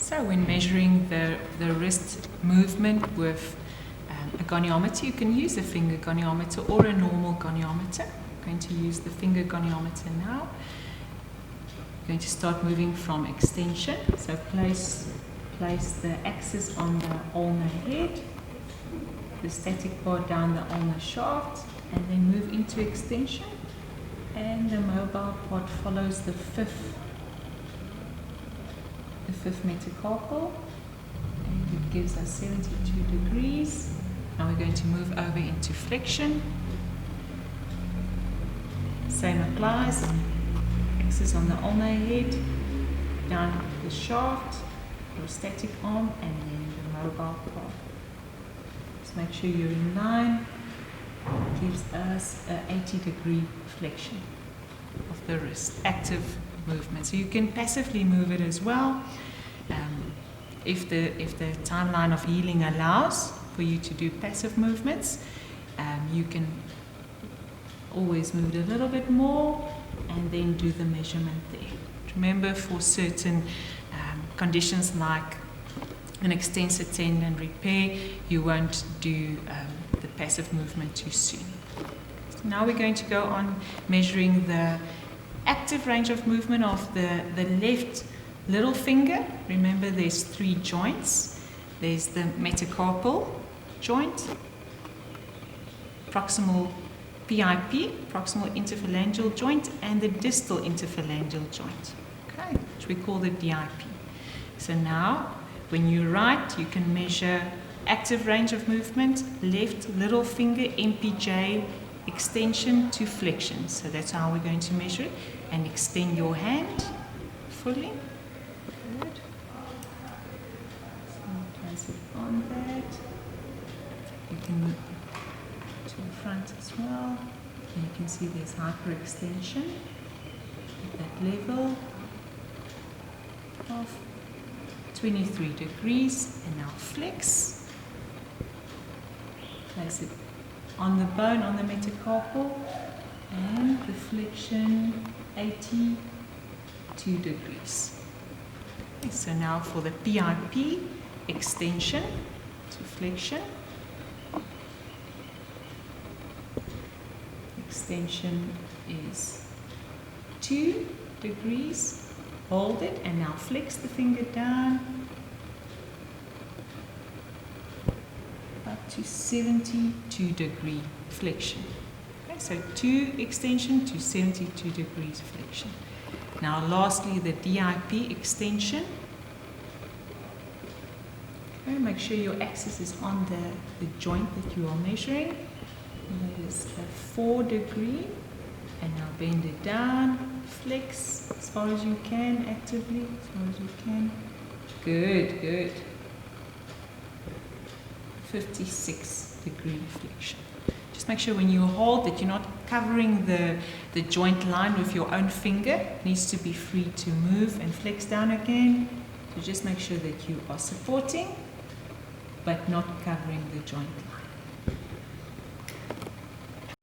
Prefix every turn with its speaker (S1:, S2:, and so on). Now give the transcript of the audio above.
S1: So when measuring the wrist movement with a goniometer, you can use a finger goniometer or a normal goniometer. I'm going to use the finger goniometer now. I'm going to start moving from extension. So place the axis on the ulnar head, the static bar down the ulnar shaft, and then move into extension. And the mobile part follows the fifth metacarpal, and it gives us 72 degrees. Now we're going to move over into flexion. Same applies. Axis on the ulnar head, down the shaft, your static arm, and then the mobile part. Just make sure you're in line. It gives us an 80-degree flexion of the wrist, active movement. So you can passively move it as well. If the timeline of healing allows for you to do passive movements, you can always move it a little bit more and then do the measurement there. Remember, for certain conditions like an extensor tendon repair, you won't do the passive movement too soon. Now we're going to go on measuring the active range of movement of the left little finger. Remember, there's 3 joints. There's the metacarpal joint, proximal PIP, proximal interphalangeal joint, and the distal interphalangeal joint, okay, which we call the DIP. So now, when you write, you can measure active range of movement, left little finger, Mpj extension to flexion. So that's how we're going to measure it. And extend your hand fully. Good. So place it on that. You can move to the front as well. And you can see there's hyperextension at that level of 23 degrees. And now flex. Place it on the bone, on the metacarpal, and the flexion 82 degrees. Okay, so now for the PIP extension to flexion. Extension is 2 degrees. Hold it and now flex the finger down up to 72 degree flexion. Okay, so 2 extension to 72 degrees flexion. Now lastly, the DIP extension. Okay, make sure your axis is on the joint that you are measuring. That is a 4 degree. And now bend it down, flex as far as you can, actively, as far as you can. Good, good. 56 degree flexion. Just make sure when you hold that you're not covering the joint line with your own finger. It needs to be free to move and flex down again. So just make sure that you are supporting but not covering the joint line.